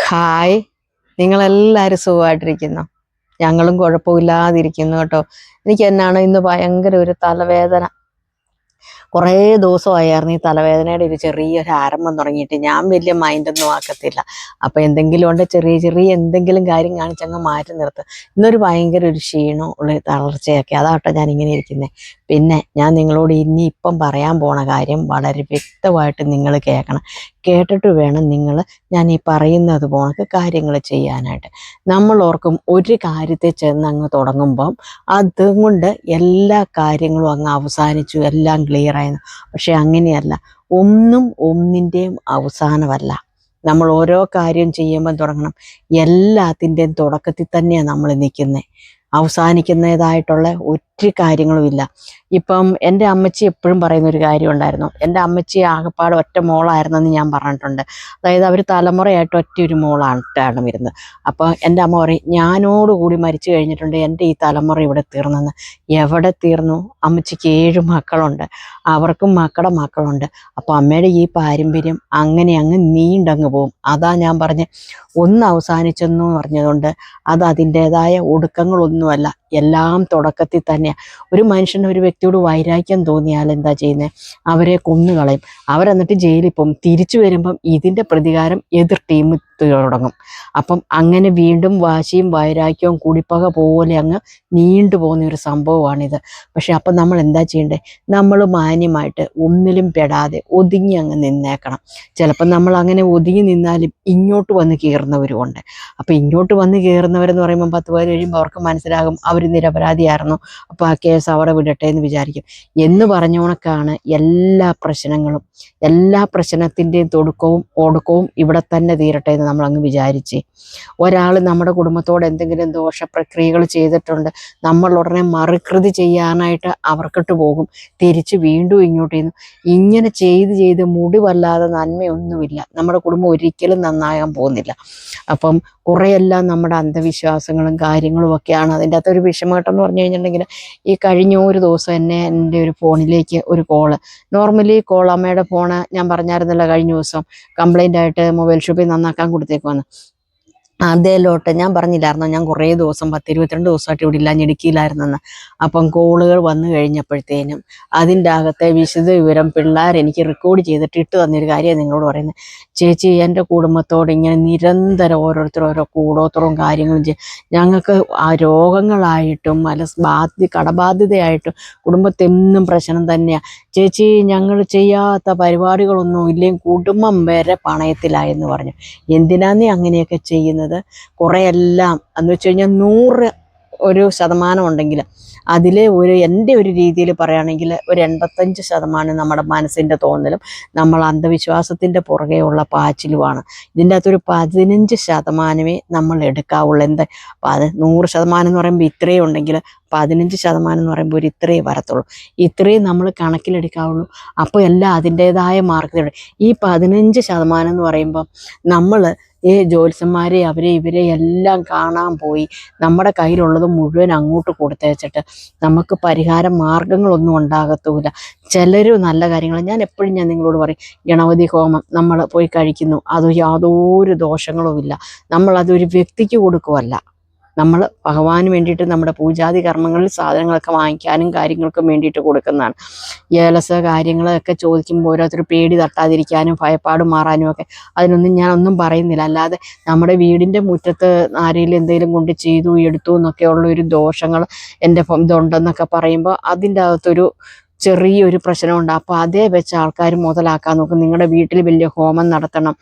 Hi, നിങ്ങളെല്ലാവരും സുഖമായിട്ടിരിക്കുന്നു. ഞങ്ങളും കുഴപ്പമില്ലാതിരിക്കുന്നു കേട്ടോ. എനിക്ക് എന്നാണ് ഇന്ന് ഭയങ്കര ഒരു തലവേദന. കുറേ ദിവസമായിരുന്നു ഈ തലവേദനയുടെ ഒരു ചെറിയൊരു ആരംഭം തുടങ്ങിയിട്ട്. ഞാൻ വലിയ മൈൻഡൊന്നും ആക്കത്തില്ല. അപ്പോൾ എന്തെങ്കിലും ഉണ്ട് ചെറിയ ചെറിയ എന്തെങ്കിലും കാര്യം കാണിച്ചങ്ങ് മാറ്റി നിർത്തും. ഇന്നൊരു ഭയങ്കര ഒരു ക്ഷീണവും ഉള്ള തളർച്ചയൊക്കെ, അതാട്ടോ ഞാൻ ഇങ്ങനെ ഇരിക്കുന്നത്. പിന്നെ ഞാൻ നിങ്ങളോട് ഇപ്പം പറയാൻ പോണ കാര്യം വളരെ വ്യക്തമായിട്ട് നിങ്ങൾ കേൾക്കണം. കേട്ടിട്ട് വേണം നിങ്ങൾ ഞാൻ ഈ പറയുന്നത് പോണക്ക് കാര്യങ്ങൾ ചെയ്യാനായിട്ട്. നമ്മൾ ഓർക്കും ഒരു കാര്യത്തെ ചെന്ന് അങ്ങ് തുടങ്ങുമ്പം അതുകൊണ്ട് എല്ലാ കാര്യങ്ങളും അങ്ങ് അവസാനിച്ചു, എല്ലാം ക്ലിയർ ആയിരുന്നു. പക്ഷെ അങ്ങനെയല്ല. ഒന്നും ഒന്നിൻ്റെയും അവസാനമല്ല. നമ്മൾ ഓരോ കാര്യം ചെയ്യുമ്പം തുടങ്ങണം. എല്ലാത്തിൻ്റെയും തുടക്കത്തിൽ തന്നെയാണ് നമ്മൾ നിൽക്കുന്നത്. അവസാനിക്കുന്നതായിട്ടുള്ള ഒരു കാര്യങ്ങളുമില്ല. ഇപ്പം എൻ്റെ അമ്മച്ചി എപ്പോഴും പറയുന്നൊരു കാര്യം ഉണ്ടായിരുന്നു. എൻ്റെ അമ്മച്ചി ആകപ്പാട് ഒറ്റ മോളായിരുന്നെന്ന് ഞാൻ പറഞ്ഞിട്ടുണ്ട്. അതായത് അവർ തലമുറയായിട്ട് ഒറ്റ ഒരു മോളായിട്ടാണ് വരുന്നത്. അപ്പോൾ എൻ്റെ അമ്മ പറയും, ഞാനോടുകൂടി മരിച്ചു കഴിഞ്ഞിട്ടുണ്ട് എൻ്റെ ഈ തലമുറ ഇവിടെ തീർന്നെന്ന്. എവിടെ തീർന്നു? അമ്മച്ചിക്ക് 7 മക്കളുണ്ട്, അവർക്കും മക്കളുടെ മക്കളുണ്ട്. അപ്പോൾ അമ്മയുടെ ഈ പാരമ്പര്യം അങ്ങനെ അങ്ങ് നീണ്ടങ്ങ് പോകും. അതാ ഞാൻ പറഞ്ഞ് ഒന്ന് അവസാനിച്ചെന്ന് പറഞ്ഞതുകൊണ്ട് അത് അതിൻ്റേതായ ഒടുക്കങ്ങളൊന്നുമല്ല, എല്ലാം തുടക്കത്തിൽ തന്നെയാണ്. ഒരു മനുഷ്യന് ഒരു വ്യക്തിയോട് വൈരാഗ്യം തോന്നിയാൽ എന്താ ചെയ്യുന്നത്? അവരെ കൊന്നുകളയും. അവരെന്നിട്ട് ജയിലിൽ പോകും. തിരിച്ചു വരുമ്പം ഇതിൻ്റെ പ്രതികാരം എതിർ ടീം തുടങ്ങും. അപ്പം അങ്ങനെ വീണ്ടും വാശിയും വൈരാഗ്യവും കുടിപ്പക പോലെ അങ്ങ് നീണ്ടു പോകുന്ന ഒരു സംഭവമാണിത്. പക്ഷെ അപ്പം നമ്മൾ എന്താ ചെയ്യേണ്ടത്? നമ്മൾ മാന്യമായിട്ട് ഒന്നിലും പെടാതെ ഒതുങ്ങി അങ്ങ് നിന്നേക്കണം. ചിലപ്പം നമ്മൾ അങ്ങനെ ഒതുങ്ങി നിന്നാലും ഇങ്ങോട്ട് വന്ന് കയറുന്നവരുമുണ്ട്. അപ്പം ഇങ്ങോട്ട് വന്ന് കയറുന്നവരെന്ന് പറയുമ്പോൾ 10 പേര് കഴിയുമ്പോൾ അവർക്ക് മനസ്സിലാകും അവർ നിരപരാധിയായിരുന്നു, അപ്പോൾ ആ കേസ് അവിടെ വിടട്ടെ എന്ന് വിചാരിക്കും. എന്ന് പറഞ്ഞോണക്കാണ് എല്ലാ പ്രശ്നങ്ങളും. എല്ലാ പ്രശ്നത്തിൻ്റെയും ഒടുക്കവും ഇവിടെ തന്നെ തീരട്ടെ എന്ന് നമ്മളങ്ങ് വിചാരിച്ച്. ഒരാൾ നമ്മുടെ കുടുംബത്തോട് എന്തെങ്കിലും ദോഷപ്രക്രിയകൾ ചെയ്തിട്ടുണ്ട്, നമ്മൾ ഉടനെ മറുകൃതി ചെയ്യാനായിട്ട് അവർക്കിട്ട് പോകും. തിരിച്ച് വീണ്ടും ഇങ്ങോട്ട് ചെയ്യുന്നു. ഇങ്ങനെ ചെയ്ത് മുടിവല്ലാതെ നന്മയൊന്നുമില്ല. നമ്മുടെ കുടുംബം ഒരിക്കലും നന്നാകാൻ പോകുന്നില്ല. അപ്പം കുറേയെല്ലാം നമ്മുടെ അന്ധവിശ്വാസങ്ങളും കാര്യങ്ങളും ഒക്കെയാണ് അതിൻ്റെ അകത്തൊരു വിഷമഘട്ടം എന്ന് പറഞ്ഞു കഴിഞ്ഞിട്ടുണ്ടെങ്കിൽ. ഈ കഴിഞ്ഞ ഒരു ദിവസം എന്നെ എൻ്റെ ഒരു ഫോണിലേക്ക് ഒരു കോള്, നോർമലി കോൾ, അമ്മയുടെ ഫോണ് ഞാൻ പറഞ്ഞായിരുന്നല്ലോ കഴിഞ്ഞ ദിവസം കംപ്ലൈൻ്റ് ആയിട്ട് മൊബൈൽ ഷോപ്പിൽ നന്നാക്കാൻ കൊടുത്തേക്കുമെന്ന്. അതേലോട്ട് ഞാൻ പറഞ്ഞില്ലായിരുന്നോ, ഞാൻ കുറേ ദിവസം 10-22 ദിവസമായിട്ട് ഇവിടെ ഇല്ല, ഇടുക്കിയിലായിരുന്നെന്ന്. അപ്പം കോളുകൾ വന്നു കഴിഞ്ഞപ്പോഴത്തേനും അതിൻ്റെ അകത്തെ വിശദ വിവരം പിള്ളേർ എനിക്ക് റെക്കോർഡ് ചെയ്തിട്ട് ഇട്ട് തന്നൊരു കാര്യമാണ് നിങ്ങളോട് പറയുന്നത്. ചേച്ചി, എൻ്റെ കുടുംബത്തോട് ഇങ്ങനെ നിരന്തരം ഓരോരുത്തർ ഓരോ കൂടോത്രവും കാര്യങ്ങളും ഞങ്ങൾക്ക് ആ രോഗങ്ങളായിട്ടും കടബാധ്യതയായിട്ടും കുടുംബത്തെന്നും പ്രശ്നം തന്നെയാണ് ചേച്ചി. ഞങ്ങൾ ചെയ്യാത്ത പരിപാടികളൊന്നും ഇല്ലെങ്കിൽ കുടുംബം വരെ പണയത്തിലായെന്ന് പറഞ്ഞു. എന്തിനാന്നേ അങ്ങനെയൊക്കെ ചെയ്യുന്നത്? കുറേയെല്ലാം എന്ന് വെച്ച് കഴിഞ്ഞാൽ 100% ഉണ്ടെങ്കിൽ അതിൽ എൻ്റെ ഒരു രീതിയിൽ പറയുകയാണെങ്കിൽ ഒരു 85% നമ്മുടെ മനസ്സിൻ്റെ തോന്നലും നമ്മൾ അന്ധവിശ്വാസത്തിൻ്റെ പുറകെയുള്ള പാച്ചിലുമാണ്. ഇതിൻ്റെ അകത്തൊരു 15% നമ്മൾ എടുക്കാവുള്ളൂ. എന്താ 100% എന്ന് പറയുമ്പോൾ ഇത്രയും ഉണ്ടെങ്കിൽ 15% എന്ന് പറയുമ്പോൾ ഒരു ഇത്രയേ വരത്തുള്ളൂ. ഇത്രയും നമ്മൾ കണക്കിലെടുക്കാവുള്ളൂ. അപ്പോൾ എല്ലാം അതിൻ്റേതായ മാർക്കറ്റുണ്ട്. ഈ 15% എന്ന് പറയുമ്പോൾ നമ്മൾ ഈ ജ്യോത്സ്യന്മാരെ ഇവരെ എല്ലാം കാണാൻ പോയി നമ്മുടെ കയ്യിലുള്ളത് മുഴുവൻ അങ്ങോട്ട് കൊടുത്തേച്ചിട്ട് നമുക്ക് പരിഹാര മാർഗങ്ങളൊന്നും ഉണ്ടാകത്തുമില്ല. ചിലർ നല്ല കാര്യങ്ങൾ, ഞാൻ നിങ്ങളോട് പറയും, ഗണപതി ഹോമം നമ്മൾ പോയി കഴിക്കുന്നു, അത് യാതൊരു ദോഷങ്ങളുമില്ല. നമ്മളതൊരു വ്യക്തിക്ക് കൊടുക്കുമല്ല, നമ്മൾ ഭഗവാന് വേണ്ടിയിട്ട് നമ്മുടെ പൂജാതി കർമ്മങ്ങളിൽ സാധനങ്ങളൊക്കെ വാങ്ങിക്കാനും കാര്യങ്ങൾക്കും വേണ്ടിയിട്ട് കൊടുക്കുന്നതാണ്. ഏലസ് കാര്യങ്ങളൊക്കെ ചോദിക്കുമ്പോൾ ഓരോരുത്തർ പേടി തട്ടാതിരിക്കാനും ഭയപ്പാട് മാറാനും ഒക്കെ, അതിനൊന്നും ഞാനൊന്നും പറയുന്നില്ല. അല്ലാതെ നമ്മുടെ വീടിൻ്റെ മുറ്റത്ത് ആരെങ്കിലും എന്തെങ്കിലും കൊണ്ട് ചെയ്തു എടുത്തു എന്നൊക്കെയുള്ള ഒരു ദോഷങ്ങൾ എൻ്റെ ഇതുണ്ടെന്നൊക്കെ പറയുമ്പോൾ അതിൻ്റെ അകത്തൊരു ചെറിയൊരു പ്രശ്നമുണ്ട്. അപ്പോൾ അതേ വെച്ച് ആൾക്കാർ മുതലാക്കാൻ നോക്കും. നിങ്ങളുടെ വീട്ടിൽ വലിയ ഹോമം നടത്തണം,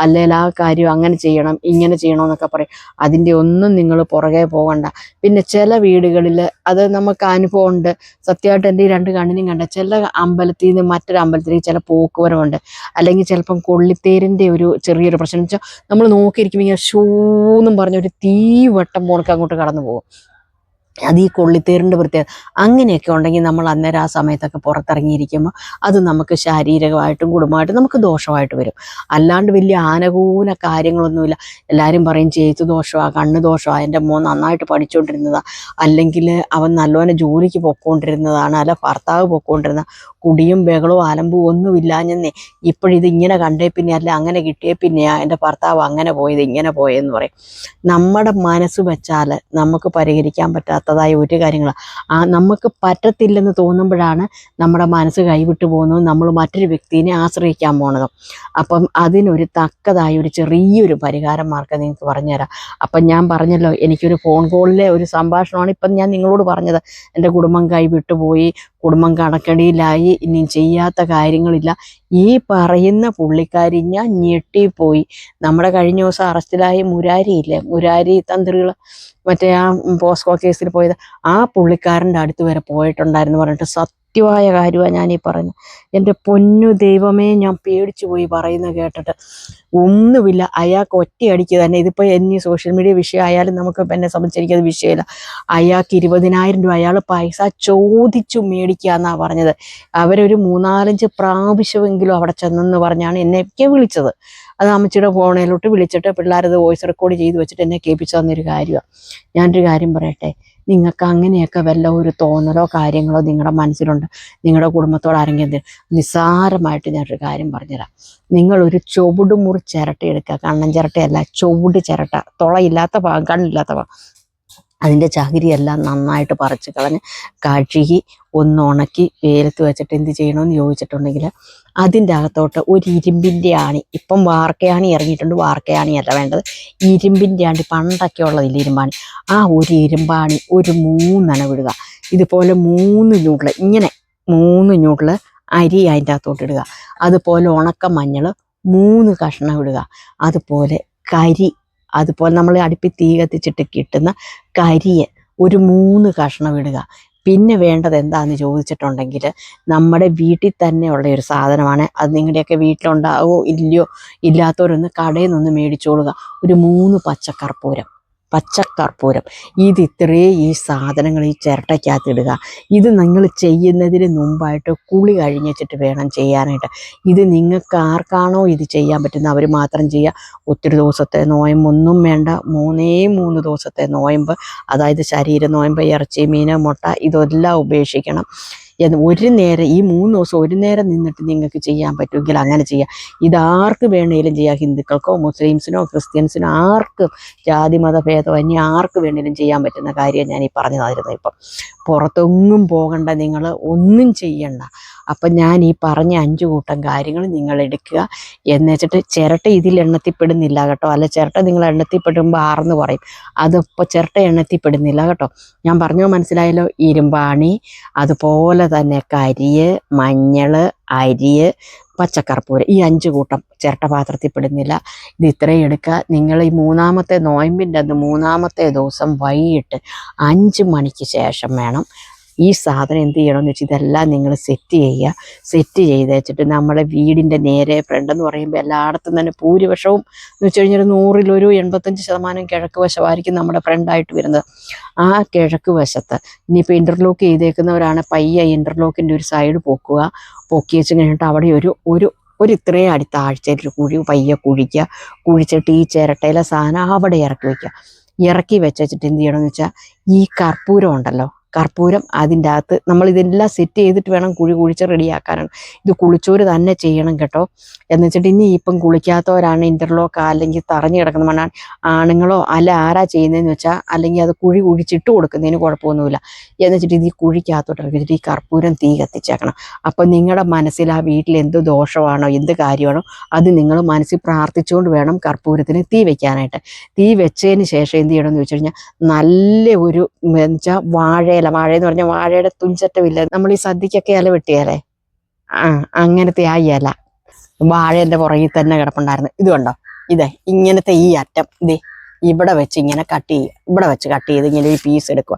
അല്ലെങ്കിൽ ആ കാര്യം അങ്ങനെ ചെയ്യണം ഇങ്ങനെ ചെയ്യണമെന്നൊക്കെ പറയും. അതിൻ്റെ ഒന്നും നിങ്ങൾ പുറകെ പോകണ്ട. പിന്നെ ചില വീടുകളിൽ അത് നമുക്ക് അനുഭവമുണ്ട്. സത്യമായിട്ട് എൻ്റെ ഈ 2 കണ്ണിനും കണ്ട ചില അമ്പലത്തിൽ നിന്ന് മറ്റൊരു അമ്പലത്തിലേക്ക് ചില പോക്കുവരവുണ്ട്. അല്ലെങ്കിൽ ചിലപ്പം കൊള്ളിത്തേരിൻ്റെ ഒരു ചെറിയൊരു പ്രശ്നം വെച്ചാൽ നമ്മൾ നോക്കിയിരിക്കുമ്പോൾ ഇങ്ങനെ ഷൂന്നും പറഞ്ഞൊരു തീവട്ടം പോണക്ക് അങ്ങോട്ട് കടന്നു പോകും. അത് ഈ കൊള്ളിത്തേറിൻ്റെ പ്രത്യേകത. അങ്ങനെയൊക്കെ ഉണ്ടെങ്കിൽ നമ്മൾ അന്നേരം ആ സമയത്തൊക്കെ പുറത്തിറങ്ങിയിരിക്കുമ്പോൾ അത് നമുക്ക് ശാരീരികമായിട്ടും കുടുംബമായിട്ടും നമുക്ക് ദോഷമായിട്ട് വരും. അല്ലാണ്ട് വലിയ ആനുകൂല കാര്യങ്ങളൊന്നുമില്ല. എല്ലാവരും പറയും ചേത്ത് ദോഷമാണ്, കണ്ണ് ദോഷമാണ്, എൻ്റെ മോൻ നന്നായിട്ട് പഠിച്ചുകൊണ്ടിരുന്നതാണ്, അല്ലെങ്കിൽ അവൻ നല്ലവനെ ജോലിക്ക് പൊയ്ക്കൊണ്ടിരുന്നതാണ്, അല്ല ഭർത്താവ് പൊയ്ക്കൊണ്ടിരുന്ന, കുടിയും ബഹളവും അലമ്പും ഒന്നുമില്ലാഞ്ഞെന്നേ ഇപ്പോഴിത് ഇങ്ങനെ കണ്ടേ പിന്നെ, അല്ല അങ്ങനെ കിട്ടിയേ പിന്നെയാ എൻ്റെ ഭർത്താവ് അങ്ങനെ പോയത് ഇങ്ങനെ പോയെന്ന് പറയും. നമ്മുടെ മനസ്സ് വെച്ചാൽ നമുക്ക് പരിഹരിക്കാൻ പറ്റാത്തതായ ഒരു കാര്യങ്ങളാണ്. നമുക്ക് പറ്റത്തില്ലെന്ന് തോന്നുമ്പോഴാണ് നമ്മുടെ മനസ്സ് കൈവിട്ട് പോകുന്നത്, നമ്മൾ മറ്റൊരു വ്യക്തിനെ ആശ്രയിക്കാൻ പോണത്. അപ്പം അതിനൊരു തക്കതായ ഒരു ചെറിയൊരു പരിഹാരം മാർഗ്ഗം നിങ്ങൾക്ക് പറഞ്ഞുതരാം. അപ്പം ഞാൻ പറഞ്ഞല്ലോ, എനിക്കൊരു ഫോൺ കോളിലെ ഒരു സംഭാഷണമാണ് ഇപ്പം ഞാൻ നിങ്ങളോട് പറഞ്ഞത്. എൻ്റെ കുടുംബം കൈവിട്ടു പോയി, കുടുംബം കടക്കടിയിലായി, ഇനി ചെയ്യാത്ത കാര്യങ്ങളില്ല. ഈ പറയുന്ന പുള്ളിക്കാരി ഞാൻ ഞെട്ടിപ്പോയി. നമ്മുടെ കഴിഞ്ഞ ദിവസം അറസ്റ്റിലായ മുരാരിയില്ലേ, മുരാരി തന്ത്രികൾ, മറ്റേ ആ പോസ്കോ കേസിൽ പോയത്, ആ പുള്ളിക്കാരൻ്റെ അടുത്ത് വരെ പോയിട്ടുണ്ടായിരുന്നു പറഞ്ഞിട്ട് സത്യമായ കാര്യമാണ് ഞാനീ പറയുന്നത്. എൻ്റെ പൊന്നു ദൈവമേ, ഞാൻ പേടിച്ചു പോയി പറയുന്നത് കേട്ടിട്ട്. ഒന്നുമില്ല, അയാൾക്ക് ഒറ്റയടിക്ക് തന്നെ, ഇതിപ്പോൾ ഇനി സോഷ്യൽ മീഡിയ വിഷയമായാലും നമുക്ക് എന്നെ സംബന്ധിച്ചിരിക്കുന്നത് വിഷയമില്ല, അയാൾക്ക് 20,000 രൂപ അയാൾ പൈസ ചോദിച്ചു മേടിക്കുക എന്നാണ് പറഞ്ഞത്. അവരൊരു 3-4 പ്രാവശ്യമെങ്കിലും അവിടെ ചെന്നെന്ന് പറഞ്ഞാണ് എന്നെയൊക്കെ വിളിച്ചത്. അത് അമ്മച്ചിയുടെ ഫോണിലോട്ട് വിളിച്ചിട്ട് പിള്ളേരത് വോയിസ് റെക്കോർഡ് ചെയ്ത് വെച്ചിട്ട് എന്നെ കേൾപ്പിച്ചു തന്നൊരു കാര്യമാണ്. ഞാനൊരു കാര്യം പറയട്ടെ, നിങ്ങൾക്ക് അങ്ങനെയൊക്കെ വല്ല ഒരു തോന്നലോ കാര്യങ്ങളോ നിങ്ങളുടെ മനസ്സിലുണ്ട്, നിങ്ങളുടെ കുടുംബത്തോട് ആരെങ്കിലും, നിസ്സാരമായിട്ട് ഞാനൊരു കാര്യം പറഞ്ഞുതരാം. നിങ്ങളൊരു ചുവട് മുറി ചിരട്ട എടുക്കുക, കണ്ണൻ ചിരട്ടയല്ല, ചുവട് ചിരട്ട, തുളയില്ലാത്ത ഭാഗം, കണ്ണില്ലാത്ത ഭാഗം, അതിൻ്റെ ചകിരിയെല്ലാം നന്നായിട്ട് പറിച്ച് കളഞ്ഞ് കഴുകി ഒന്ന് ഉണക്കി വെയിലത്ത് വെച്ചിട്ട് എന്ത് ചെയ്യണമെന്ന് ചോദിച്ചിട്ടുണ്ടെങ്കിൽ, അതിൻ്റെ അകത്തോട്ട് ഒരു ഇരുമ്പിൻ്റെ ആണി, ഇപ്പം വാർക്കയാണി ഇറങ്ങിയിട്ടുണ്ട്, വാർക്കയാണിയല്ല വേണ്ടത്, ഇരുമ്പിൻ്റെ ആണി, പണ്ടൊക്കെ ഉള്ളതില്ല ഇരുമ്പാണി, ആ ഒരു ഇരുമ്പാണി ഒരു 3 വിടുക. ഇതുപോലെ 3 ഞൂടിൽ, ഇങ്ങനെ 3 ഞൂടിൽ അരി അതിൻ്റെ അകത്തോട്ട് ഇടുക. അതുപോലെ ഉണക്ക മഞ്ഞൾ 3 കഷ്ണം ഇടുക. അതുപോലെ കരി, അതുപോലെ നമ്മൾ അടുപ്പിൽ തീ കത്തിച്ചിട്ട് കിട്ടുന്ന കരിയെ ഒരു 3 കഷ്ണം ഇടുക. പിന്നെ വേണ്ടത് എന്താണെന്ന് ചോദിച്ചിട്ടുണ്ടെങ്കിൽ, നമ്മുടെ വീട്ടിൽ തന്നെയുള്ള ഒരു സാധനമാണ് അത്. നിങ്ങളുടെയൊക്കെ വീട്ടിലുണ്ടാവോ ഇല്ലയോ, ഇല്ലാത്തവരൊന്ന് കടയിൽ നിന്ന് മേടിച്ചോളുക. ഒരു 3 പച്ചക്കർപ്പൂരം, ഇത് ഇത്രയും ഈ സാധനങ്ങൾ ഈ ചിരട്ടയ്ക്കകത്ത് ഇടുക. ഇത് നിങ്ങൾ ചെയ്യുന്നതിന് മുമ്പായിട്ട് കുളി കഴിഞ്ഞിട്ട് വേണം ചെയ്യാനായിട്ട്. ഇത് നിങ്ങൾക്ക് ആർക്കാണോ ഇത് ചെയ്യാൻ പറ്റുന്ന അവർ മാത്രം ചെയ്യുക. ഒത്തിരി ദിവസത്തെ നോയമ്പൊന്നും വേണ്ട, 3 ദിവസത്തെ നോയമ്പ്, അതായത് ശരീര നോയമ്പ്, ഇറച്ചി, മീൻ, മുട്ട ഇതെല്ലാം ഉപേക്ഷിക്കണം. ഒരു നേരം, ഈ 3 ദിവസം ഒരു നേരം നിന്നിട്ട് നിങ്ങൾക്ക് ചെയ്യാൻ പറ്റുമെങ്കിൽ അങ്ങനെ ചെയ്യാം. ഇതാർക്ക് വേണേലും ചെയ്യാം, ഹിന്ദുക്കൾക്കോ മുസ്ലിംസിനോ ക്രിസ്ത്യൻസിനോ ആർക്കും, ജാതി മതഭേദമന്യേ ആർക്ക് വേണേലും ചെയ്യാൻ പറ്റുന്ന കാര്യം ഞാൻ ഈ പറഞ്ഞു തരുന്നത്. ഇപ്പം പുറത്തൊന്നും പോകണ്ട, നിങ്ങൾ ഒന്നും ചെയ്യണ്ട. അപ്പം ഞാൻ ഈ പറഞ്ഞ 5 കൂട്ടം കാര്യങ്ങൾ നിങ്ങൾ എടുക്കുക. എന്ന് വെച്ചിട്ട് ചിരട്ട ഇതിൽ എണ്ണത്തിൽപ്പെടുന്നില്ല കേട്ടോ, അല്ല ചിരട്ട നിങ്ങൾ എണ്ണത്തിൽപ്പെടുമ്പോൾ ആർന്ന് പറയും, അതിപ്പോൾ ചിരട്ട എണ്ണത്തിൽപ്പെടുന്നില്ല കേട്ടോ. ഞാൻ പറഞ്ഞോ, മനസ്സിലായല്ലോ. ഇരുമ്പാണി, അതുപോലെ തന്നെ കരിയ്, മഞ്ഞൾ, അരിയ്, പച്ചക്കർപ്പൂരം, ഈ 5 കൂട്ടം ചിരട്ട പാത്രത്തിൽ പെടുന്നില്ല. ഇത് ഇത്രയും എടുക്കുക. നിങ്ങൾ ഈ 3-ാമത്തെ നോയമ്പിൻ്റെ അന്ന് 3-ാമത്തെ ദിവസം വൈകിട്ട് 5 മണിക്ക് ശേഷം വേണം ഈ സാധനം എന്ത് ചെയ്യണമെന്ന് വെച്ചാൽ ഇതെല്ലാം നിങ്ങൾ സെറ്റ് ചെയ്യുക. സെറ്റ് ചെയ്ത് വെച്ചിട്ട് നമ്മുടെ വീടിൻ്റെ നേരെ ഫ്രണ്ടെന്ന് പറയുമ്പോൾ എല്ലായിടത്തും തന്നെ ഭൂരിപക്ഷവും എന്ന് വെച്ച് കഴിഞ്ഞാൽ 100-ൽ 85% കിഴക്ക് വശമായിരിക്കും നമ്മുടെ ഫ്രണ്ടായിട്ട് വരുന്നത്. ആ കിഴക്ക് വശത്ത് ഇനിയിപ്പോൾ ഇൻ്റർലോക്ക് ചെയ്തേക്കുന്നവരാണ്, പയ്യെ ഇൻ്റർലോക്കിൻ്റെ ഒരു സൈഡ് പൊക്കുക. പൊക്കി വെച്ച് കഴിഞ്ഞിട്ട് അവിടെ ഒരു ഇത്രയും അടുത്ത ആഴ്ചയിൽ ഒരു കുഴി പയ്യെ കുഴിക്കുക. കുഴിച്ചിട്ട് ഈ ചിരട്ടയിലെ സാധനം അവിടെ ഇറക്കി വയ്ക്കുക. ഇറക്കി വെച്ചിട്ട് എന്ത് ചെയ്യണമെന്ന് വെച്ചാൽ, ഈ കർപ്പൂരം ഉണ്ടല്ലോ, കർപ്പൂരം അതിൻ്റെ അകത്ത് നമ്മൾ ഇതെല്ലാം സെറ്റ് ചെയ്തിട്ട് വേണം കുഴിച്ച് റെഡിയാക്കാനാണ്. ഇത് കുളിച്ചോര് തന്നെ ചെയ്യണം കേട്ടോ. എന്ന് വെച്ചിട്ട് ഇനി ഇപ്പം കുളിക്കാത്തവരാണ്, ഇൻ്റർലോക്ക് അല്ലെങ്കിൽ തറഞ്ഞു കിടക്കുന്ന മണ്ണാണ്, ആണുങ്ങളോ അല്ല ആരാ ചെയ്യുന്നതെന്ന് വെച്ചാൽ, അല്ലെങ്കിൽ അത് കുഴിച്ചിട്ട് കൊടുക്കുന്നതിന് കുഴപ്പമൊന്നുമില്ല. എന്ന് വെച്ചിട്ട് ഇത് ഈ കുഴിക്കകത്തോട്ട് ഇറക്കി വെച്ചിട്ട് ഈ കർപ്പൂരം തീ കത്തിച്ചേക്കണം. അപ്പം നിങ്ങളുടെ മനസ്സിൽ ആ വീട്ടിൽ എന്ത് ദോഷമാണോ എന്ത് കാര്യമാണോ അത് നിങ്ങൾ മനസ്സിൽ പ്രാർത്ഥിച്ചുകൊണ്ട് വേണം കർപ്പൂരത്തിന് തീ വെക്കാനായിട്ട്. തീ വെച്ചതിന് ശേഷം എന്ത് ചെയ്യണമെന്ന് വെച്ച് കഴിഞ്ഞാൽ, നല്ല ഒരു വെച്ചാൽ വാഴയെന്ന് പറഞ്ഞാൽ വാഴയുടെ തുഞ്ചറ്റമില്ല, നമ്മൾ ഈ സദ്യക്കൊക്കെ ഇല വെട്ടിയാലേ, അങ്ങനത്തെ ആ ഇല വാഴേൻ്റെ പുറകിൽ തന്നെ കിടപ്പുണ്ടായിരുന്നു. ഇത് കണ്ടോ, ഇങ്ങനത്തെ ഈ അറ്റം ഇവിടെ വെച്ച് ഇങ്ങനെ കട്ട് ചെയ്യുക. ഇവിടെ വെച്ച് കട്ട് ചെയ്ത് ഇങ്ങനെ ഒരു പീസ് എടുക്കുക.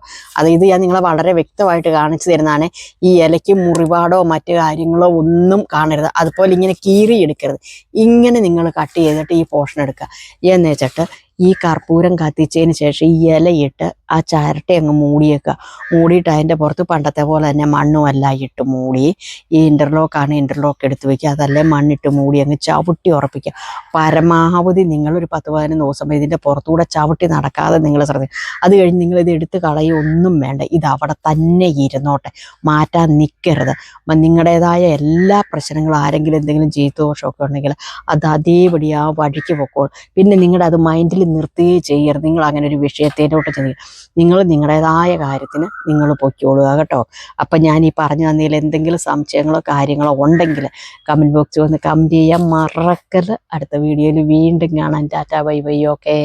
ഇത് ഞാൻ നിങ്ങളെ വളരെ വ്യക്തമായിട്ട് കാണിച്ചു തരുന്നതാണ്. ഈ ഇലയ്ക്ക് മുറിപാടോ മറ്റു കാര്യങ്ങളോ ഒന്നും കാണരുത്. അതുപോലെ ഇങ്ങനെ കീറി എടുക്കരുത്. ഇങ്ങനെ നിങ്ങൾ കട്ട് ചെയ്തിട്ട് ഈ പോർഷൻ എടുക്കുക. എന്ന് വെച്ചിട്ട് ഈ കർപ്പൂരം കത്തിച്ചതിന് ശേഷം ഈ ഇലയിട്ട് ആ ചിരട്ട അങ്ങ് മൂടിയേക്കുക. മൂടിയിട്ട് അതിൻ്റെ പുറത്ത് പണ്ടത്തെ പോലെ തന്നെ മണ്ണും എല്ലാം ഇട്ട് മൂടി, ഈ ഇൻ്റർലോക്കാണ് ഇൻ്റർലോക്ക് എടുത്ത് വയ്ക്കുക, അതല്ലേ മണ്ണിട്ട് മൂടി അങ്ങ് ചവിട്ടി ഉറപ്പിക്കുക. പരമാവധി നിങ്ങളൊരു 10-15 ദിവസം ഇതിൻ്റെ പുറത്തുകൂടെ ചവിട്ടി നടക്കാതെ നിങ്ങൾ ശ്രദ്ധിക്കുക. അത് കഴിഞ്ഞ് നിങ്ങളിത് എടുത്ത് കളയൊന്നും വേണ്ട, ഇത് അവിടെ തന്നെ ഇരുന്നോട്ടെ, മാറ്റാൻ നിൽക്കരുത്. നിങ്ങളുടേതായ എല്ലാ പ്രശ്നങ്ങളും, ആരെങ്കിലും എന്തെങ്കിലും ദോഷമൊക്കെ ഉണ്ടെങ്കിൽ അത് അതേപടി ആ വഴിക്ക് പൊക്കോളും. പിന്നെ നിങ്ങളുടെ അത് മൈൻഡിൽ നിർത്തുകയും ചെയ്യരുത്. നിങ്ങൾ അങ്ങനെ ഒരു വിഷയത്തിലോട്ട് ചെന്ന് നിങ്ങൾ നിങ്ങളുടേതായ കാര്യത്തിന് നിങ്ങൾ പൊയ്ക്കോളുക കേട്ടോ. അപ്പം ഞാൻ ഈ പറഞ്ഞു തന്നതിൽ എന്തെങ്കിലും സംശയങ്ങളോ കാര്യങ്ങളോ ഉണ്ടെങ്കിൽ കമൻറ്റ് ബോക്സിൽ വന്ന് കമൻറ്റ് ചെയ്യാൻ മറക്കരുത്. അടുത്ത വീഡിയോയിൽ വീണ്ടും കാണാൻ. Tata bye bye. ഓക്കേ.